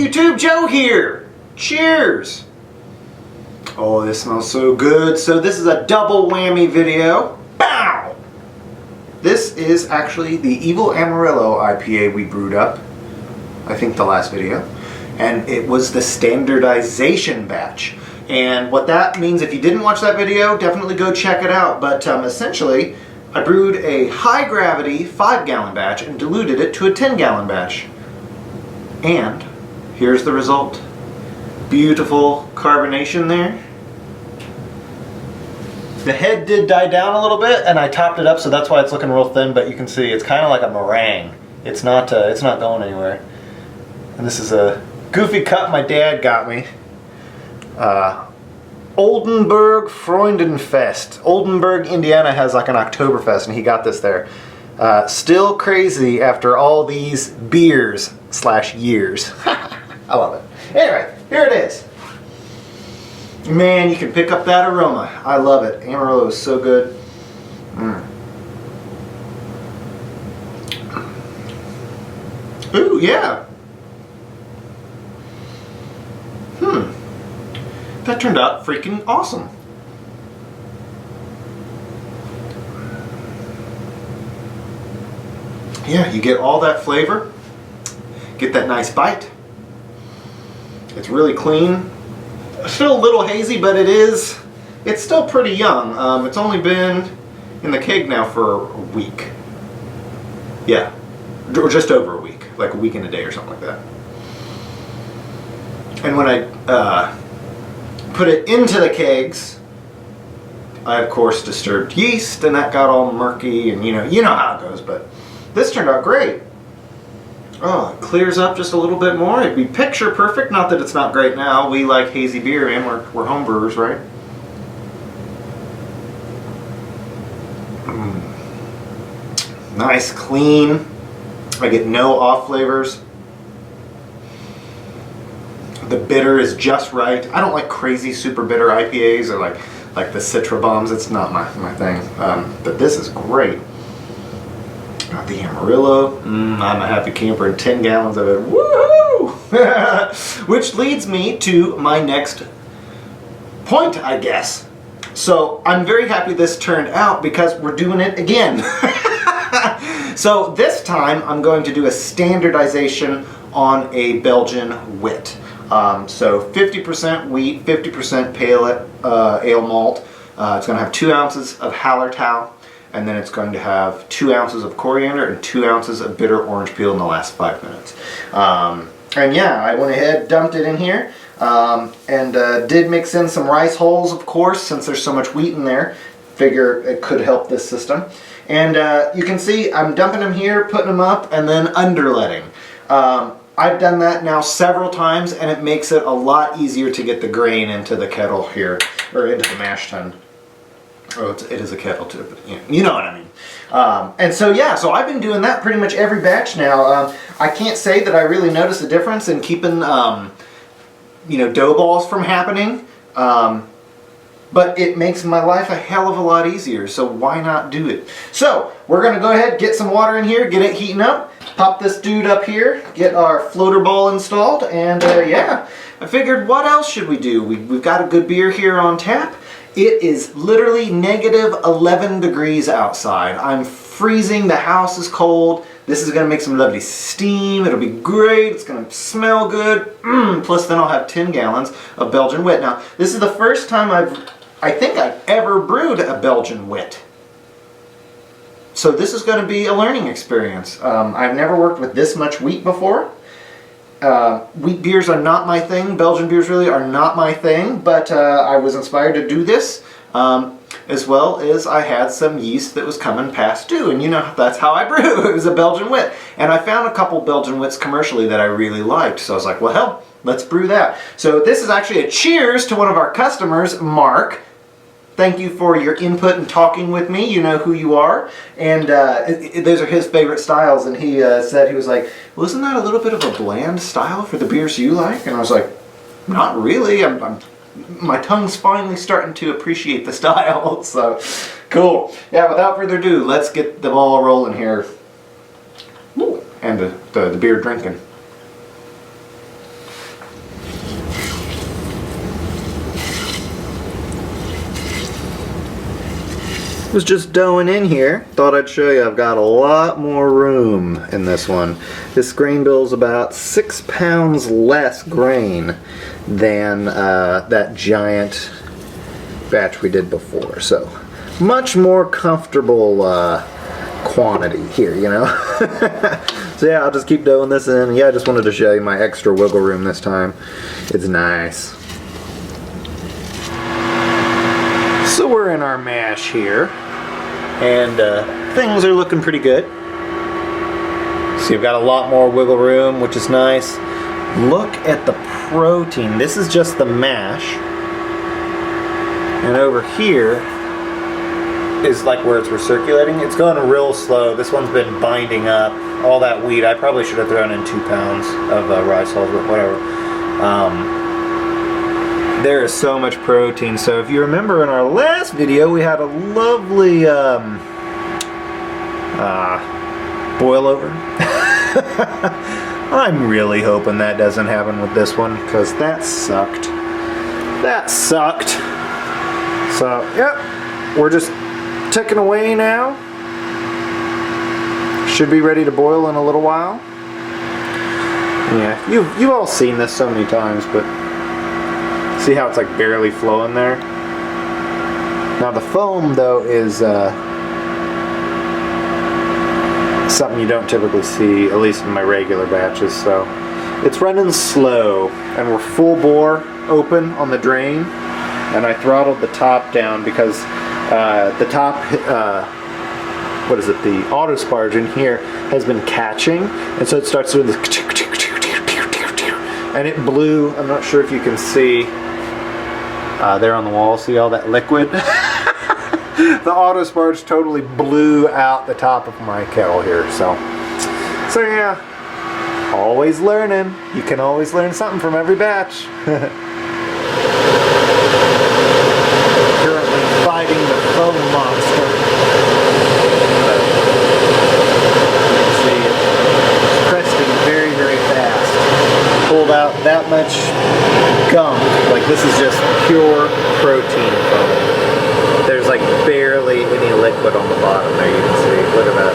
YouTube, Joe here. Cheers. Oh, this smells so good. So this is a double whammy video. Bow! This is actually the Evil Amarillo IPA we brewed up, I think the last video. And it was the standardization batch. And what that means, if you didn't watch that video, definitely go check it out. But essentially, I brewed a high gravity 5-gallon batch and diluted it to a 10-gallon batch. And here's the result. Beautiful carbonation there. The head did die down a little bit, and I topped it up, so that's why it's looking real thin. But you can see it's kind of like a meringue. It's not going anywhere. And this is a goofy cup my dad got me. Oldenburg Freundenfest. Oldenburg, Indiana has like an Oktoberfest, and he got this there. Still crazy after all these beers / years. I love it. Anyway, here it is. Man, you can pick up that aroma. I love it. Amarillo is so good. Ooh, yeah. That turned out freaking awesome. Yeah, you get all that flavor. Get that nice bite. It's really clean. Still a little hazy, but it's still pretty young. It's only been in the keg now for a week. Yeah, or just over a week, like a week and a day or something like that. And when I put it into the kegs, I of course disturbed yeast, and that got all murky, and you know how it goes. But this turned out great. Oh, it clears up just a little bit more. It'd be picture perfect. Not that it's not great now. We like hazy beer, and we're home brewers, right? Nice, clean. I get no off flavors. The bitter is just right. I don't like crazy super bitter IPAs or like the Citra bombs. It's not my thing. But this is great. Got the Amarillo. I'm a happy camper, and 10 gallons of it. Woohoo! Which leads me to my next point, I guess. So I'm very happy this turned out because we're doing it again. So this time I'm going to do a standardization on a Belgian Wit. So 50% wheat, 50% pale ale malt. It's going to have 2 ounces of Hallertau. And then it's going to have 2 ounces of coriander and 2 ounces of bitter orange peel in the last 5 minutes. And yeah, I went ahead, dumped it in here, and did mix in some rice hulls, of course, since there's so much wheat in there. Figure it could help this system. And you can see I'm dumping them here, putting them up, and then underletting. I've done that now several times, and it makes it a lot easier to get the grain into the kettle here, or into the mash tun. Oh, it is a kettle too, but you know what I mean. And so yeah, so I've been doing that pretty much every batch now. I can't say that I really noticed a difference in keeping, dough balls from happening. But it makes my life a hell of a lot easier, so why not do it? So we're gonna go ahead, get some water in here, get it heating up, pop this dude up here, get our floater ball installed, and yeah, I figured what else should we do? We've got a good beer here on tap. It is literally negative 11 degrees outside. I'm freezing, the house is cold. This is gonna make some lovely steam. It'll be great, it's gonna smell good. Plus then I'll have 10 gallons of Belgian Wit. Now, this is the first time I think I've ever brewed a Belgian Wit. So this is gonna be a learning experience. I've never worked with this much wheat before. Wheat beers are not my thing. Belgian beers really are not my thing, but I was inspired to do this, as well as I had some yeast that was coming past due, and that's how I brew. It was a Belgian Wit, and I found a couple Belgian Wits commercially that I really liked, so I was like, well hell, let's brew that. So this is actually a cheers to one of our customers, Mark. Thank you for your input and talking with me. You know who you are. And those are his favorite styles. And he said, he was like, well, isn't that a little bit of a bland style for the beers you like? And I was like, not really. My tongue's finally starting to appreciate the style. So, cool. Yeah, without further ado, let's get the ball rolling here. Ooh, and the beer drinking. Was just doughing in here. Thought I'd show you I've got a lot more room in this one. This grain bill is about 6 pounds less grain than that giant batch we did before. So much more comfortable quantity here, you know. So yeah, I'll just keep doughing this in. Yeah, I just wanted to show you my extra wiggle room this time. It's nice. So we're in our mash here, and things are looking pretty good. So you've got a lot more wiggle room, which is nice. Look at the protein. This is just the mash, and over here is like where it's recirculating. It's going real slow. This one's been binding up all that wheat. I probably should have thrown in 2 pounds of rice hulls, but whatever. There is so much protein. So if you remember in our last video, we had a lovely boil over. I'm really hoping that doesn't happen with this one, because that sucked. That sucked. So, yep, we're just ticking away now. Should be ready to boil in a little while. Yeah, you've all seen this so many times, but see how it's like barely flowing there? Now the foam though is something you don't typically see, at least in my regular batches, so it's running slow, and we're full bore open on the drain, and I throttled the top down because the top, what is it, the auto sparge in here has been catching, and so it starts doing this, and it blew. I'm not sure if you can see there on the wall, see all that liquid? The auto sparge totally blew out the top of my kettle here, so yeah, always learning. You can always learn something from every batch. Currently fighting the foam monster. You can see it's cresting very, very fast. Pulled out that much gunk. Like, this is just pure protein foam. There's like barely any liquid on the bottom there, you can see. Look at that.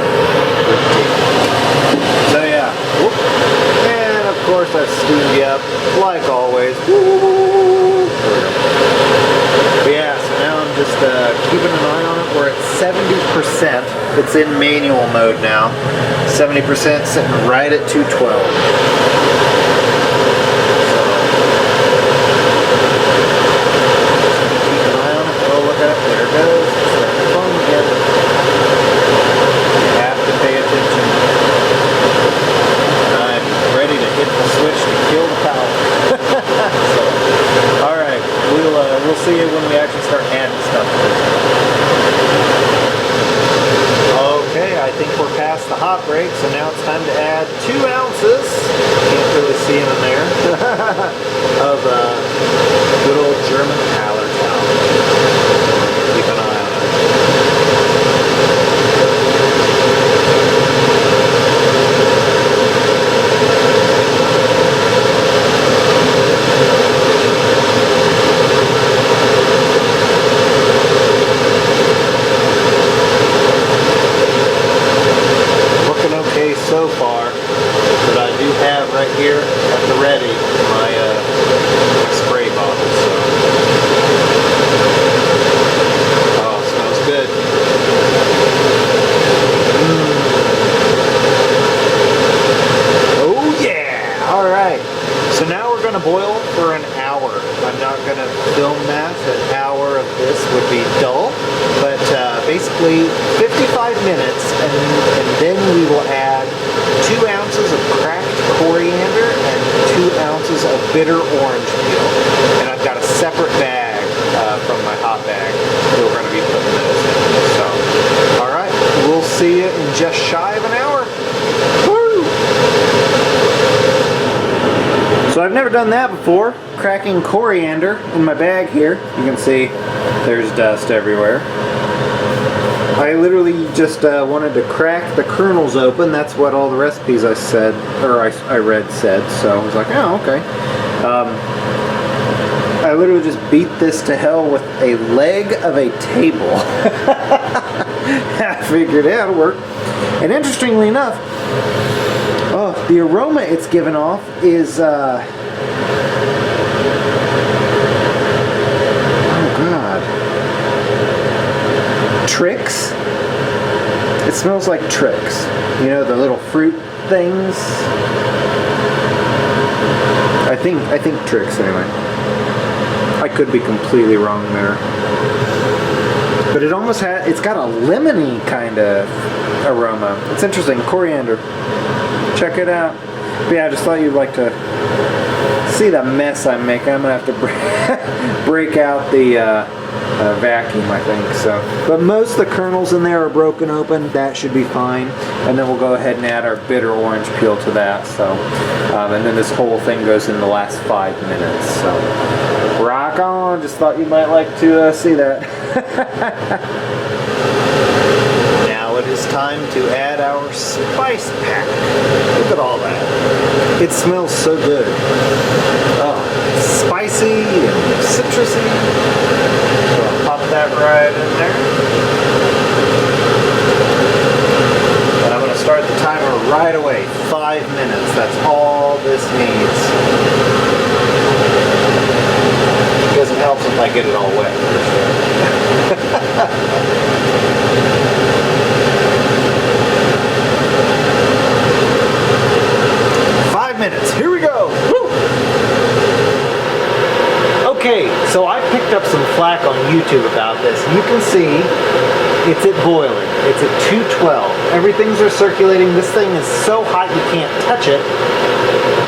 So yeah. Whoop. And of course I've steamed you up, like always. Woo. But yeah, so now I'm just keeping an eye on it. We're at 70%. It's in manual mode now. 70% sitting right at 212. There it goes. It's starting to foam again. You have to pay attention. I'm ready to hit the switch to kill the power. So, alright, we'll see it when we actually start adding stuff to this. Okay, I think we're past the hop break, so now it's time to add 2 ounces. Can't really see them in there. Of good old German Hallertau. Keep an eye on it. Looking okay so far, but I do have right here at the ready my spray bottle. So. Good. Oh yeah! Alright. So now we're going to boil for an hour. I'm not going to film that. An hour of this would be dull. But basically 55 minutes, and then we will add 2 ounces of cracked coriander and 2 ounces of bitter orange peel. And I've got a separate bag from my hot bag that we're going to be putting those in. So, alright, we'll see you in just shy of an hour. Woo! So I've never done that before, cracking coriander in my bag here. You can see there's dust everywhere. I literally just wanted to crack the kernels open. That's what all the recipes I said, or I read said, so I was like, oh, okay. I literally just beat this to hell with a leg of a table. I figured it would work. And interestingly enough, the aroma it's given off is, oh God, Trix. It smells like Trix. You know, the little fruit things. I think Trix anyway. I could be completely wrong there. But it almost it's got a lemony kind of aroma. It's interesting. Coriander. Check it out. But yeah, I just thought you'd like to see the mess I'm making. I'm going to have to break out the vacuum, I think. So, but most of the kernels in there are broken open. That should be fine. And then we'll go ahead and add our bitter orange peel to that. So, and then this whole thing goes in the last 5 minutes. So, rock on. Just thought you might like to see that. Now it is time to add our spice pack. Look at all that. It smells so good. Oh, spicy and citrusy. So I'll pop that right in there. And I'm going to start the timer right away. 5 minutes. That's all this needs. It doesn't help if I get it all wet. For sure. 5 minutes. Here we go. Woo! Okay, so I picked up some flack on YouTube about this. You can see it's at boiling. It's at 212. Everything's recirculating. This thing is so hot you can't touch it.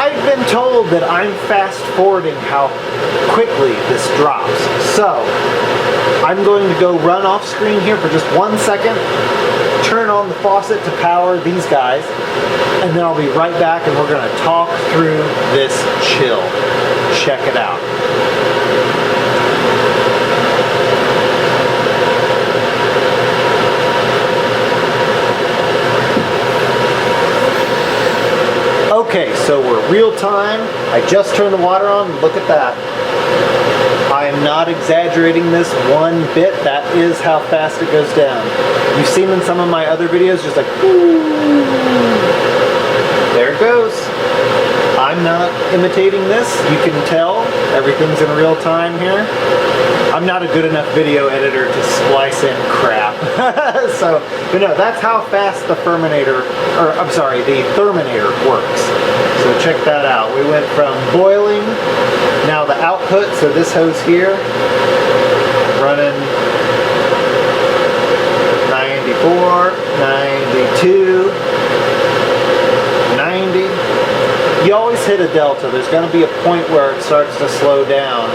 I've been told that I'm fast forwarding how quickly this drops. So I'm going to go run off screen here for just 1 second, turn on the faucet to power these guys, and then I'll be right back and we're going to talk through this chill. Check it out. Okay, so we're real time. I just turned the water on. Look at that. I am not exaggerating this one bit. That is how fast it goes down. You've seen in some of my other videos, just like, ooh. There it goes. I'm not imitating this. You can tell everything's in real time here. I'm not a good enough video editor to splice in crap. So, but no, that's how fast the fermentator, or I'm sorry, the therminator works. So check that out. We went from boiling, now the output, so this hose here, running 94, 92, 90. You always hit a delta. There's going to be a point where it starts to slow down.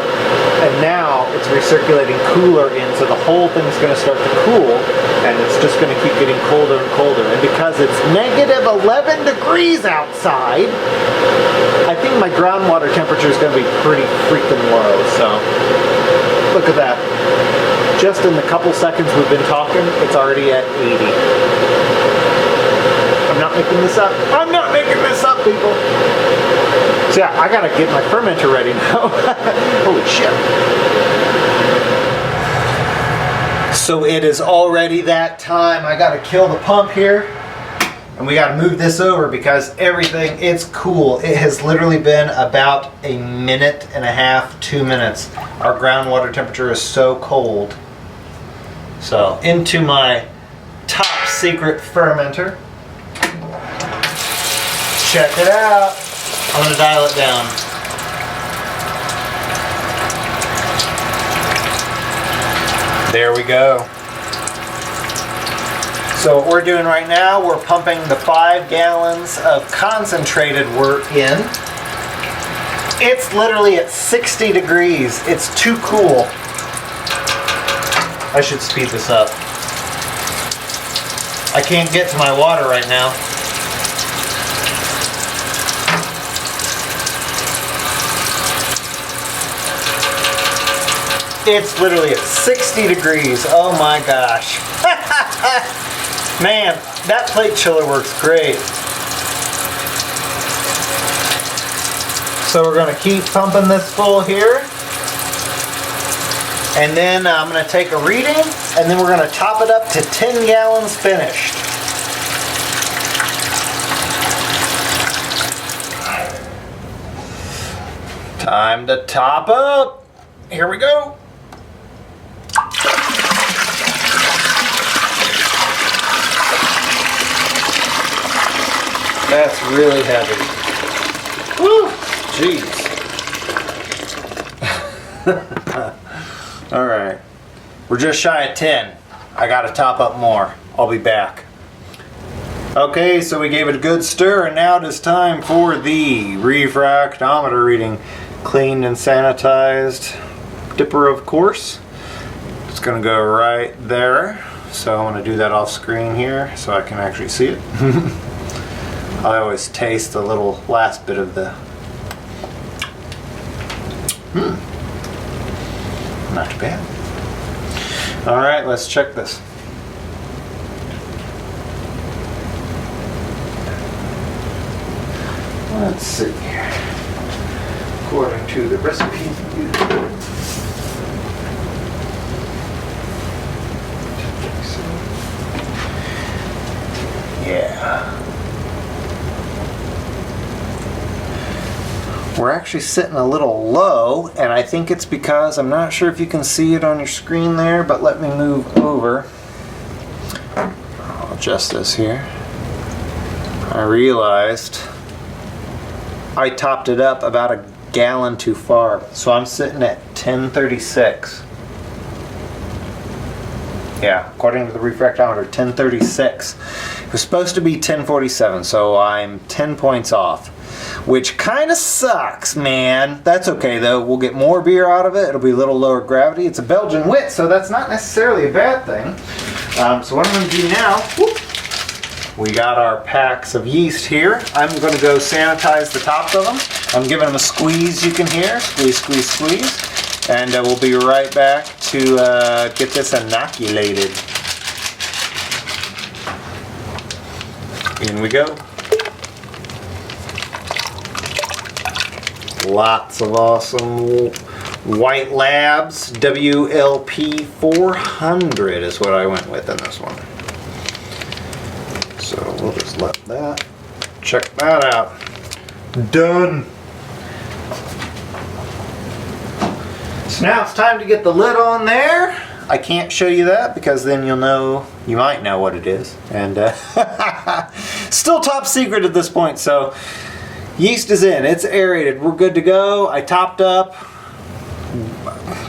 And now it's recirculating cooler in, so the whole thing's going to start to cool, and it's just going to keep getting colder and colder. And because it's negative 11 degrees outside, I think my groundwater temperature is going to be pretty freaking low. So look at that. Just in the couple seconds we've been talking, it's already at 80. I'm not making this up. I'm not making this up, people. So yeah, I gotta get my fermenter ready now. Holy shit. So it is already that time. I gotta kill the pump here. And we gotta move this over because everything, it's cool. It has literally been about a minute and a half, 2 minutes. Our groundwater temperature is so cold. So into my top secret fermenter. Check it out. I'm going to dial it down. There we go. So what we're doing right now, we're pumping the 5 gallons of concentrated wort in. It's literally at 60 degrees. It's too cool. I should speed this up. I can't get to my water right now. It's literally at 60 degrees. Oh my gosh. Man, that plate chiller works great. So we're going to keep pumping this full here. And then I'm going to take a reading, and then we're going to top it up to 10 gallons finished. Time to top up. Here we go. That's really heavy. Woo! Jeez. All right. We're just shy of 10. I got to top up more. I'll be back. Okay, so we gave it a good stir, and now it is time for the refractometer reading. Cleaned and sanitized dipper, of course. It's going to go right there. So I'm going to do that off screen here so I can actually see it. I always taste the little last bit of the... Not too bad. Alright, let's check this. Let's see here. According to the recipe. Yeah. We're actually sitting a little low, and I think it's because, I'm not sure if you can see it on your screen there, but let me move over. I'll adjust this here. I realized I topped it up about a gallon too far, so I'm sitting at 1036. Yeah, according to the refractometer, 1036. It was supposed to be 1047, so I'm 10 points off, which kind of sucks, man. That's okay though. We'll get more beer out of it. It'll be a little lower gravity. It's a Belgian Wit, so that's not necessarily a bad thing. So what I'm going to do now, we got our packs of yeast here. I'm going to go sanitize the tops of them. I'm giving them a squeeze, you can hear. Squeeze, squeeze, squeeze. And we'll be right back to get this inoculated. In we go. Lots of awesome White Labs. WLP 400 is what I went with in this one. So we'll just let that, check that out. Done. So now it's time to get the lid on there. I can't show you that because then you'll know, you might know what it is. And still top secret at this point. So yeast is in, it's aerated, we're good to go. I topped up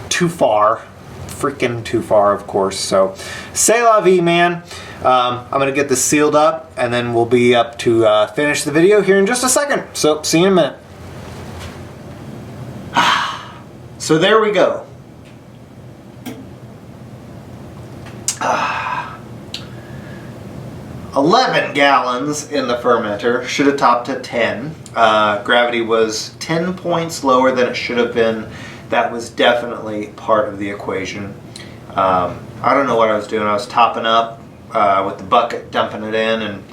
too far, freaking too far, of course. So c'est la vie, man. I'm gonna get this sealed up and then we'll be up to finish the video here in just a second. So see you in a minute. So there we go. 11 gallons in the fermenter. Should have topped at 10. Gravity was 10 points lower than it should have been. That was definitely part of the equation. I don't know what I was doing. I was topping up with the bucket, dumping it in, and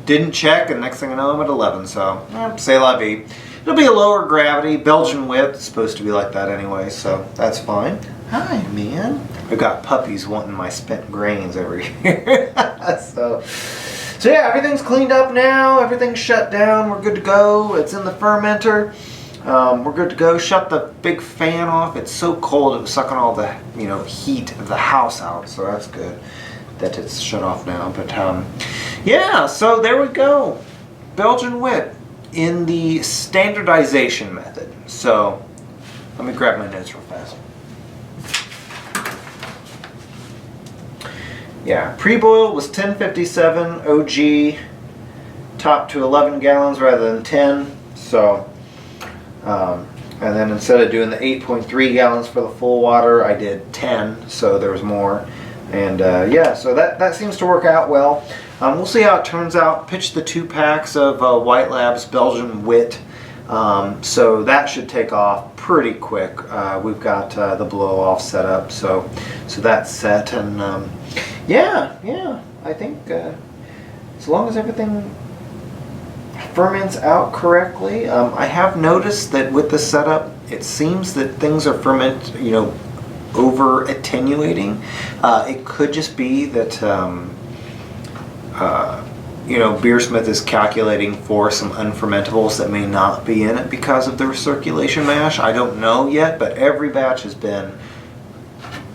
didn't check, and next thing I know I'm at 11, so c'est la vie. It'll be a lower gravity. Belgian Wit, it's supposed to be like that anyway, so that's fine. Hi, man. I've got puppies wanting my spent grains over here. So yeah, everything's cleaned up now. Everything's shut down. We're good to go. It's in the fermenter. We're good to go. Shut the big fan off. It's so cold. It was sucking all the heat of the house out. So that's good that it's shut off now. But yeah. So there we go. Belgian Wit in the standardization method. So let me grab my notes real fast. Yeah, pre-boil was 1057 OG, top to 11 gallons rather than 10. So, and then instead of doing the 8.3 gallons for the full water, I did 10, so there was more. And yeah, so that seems to work out well. We'll see how it turns out. Pitched the 2 packs of White Labs Belgian Wit, so that should take off pretty quick. We've got the blow off set up, so that's set. And yeah, I think as long as everything ferments out correctly. I have noticed that with the setup, it seems that things are over attenuating. It could just be that you know, Beersmith is calculating for some unfermentables that may not be in it because of the recirculation mash. I don't know yet, but every batch has been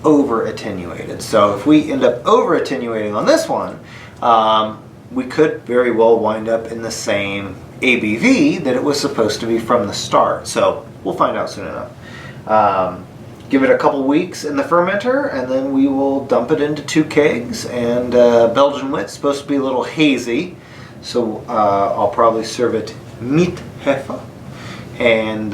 over attenuated. So if we end up over attenuating on this one, we could very well wind up in the same ABV that it was supposed to be from the start. So we'll find out soon enough. Give it a couple weeks in the fermenter, and then we will dump it into 2 kegs. And Belgian Wit's supposed to be a little hazy, so I'll probably serve it mit Hefe, and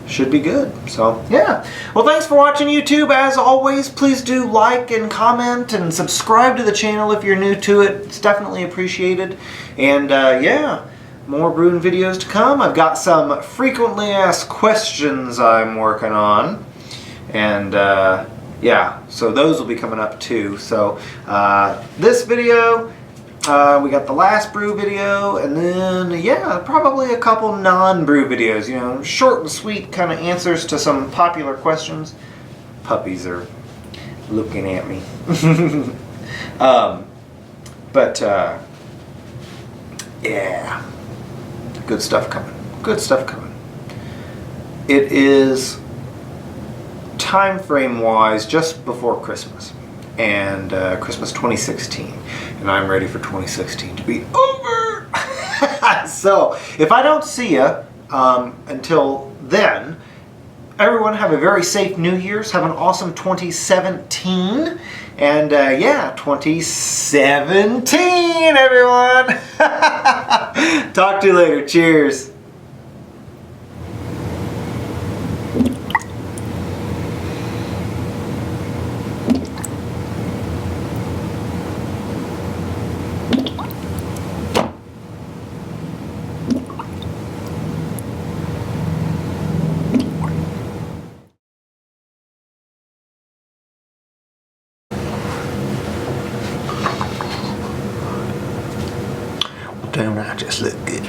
should be good. So yeah. Well, thanks for watching, YouTube. As always, please do like and comment and subscribe to the channel if you're new to it. It's definitely appreciated. And yeah, more brewing videos to come. I've got some frequently asked questions I'm working on, and yeah, so those will be coming up too. So this video, we got the last brew video, and then yeah, probably a couple non-brew videos, you know, short and sweet kind of answers to some popular questions. Puppies are looking at me. Yeah, good stuff coming. Good stuff coming. It is time frame wise just before Christmas, and Christmas 2016, and I'm ready for 2016 to be over. So if I don't see you until then, everyone have a very safe New Year's. Have an awesome 2017. And yeah, 2017, everyone. Talk to you later. Cheers. Don't I just look good?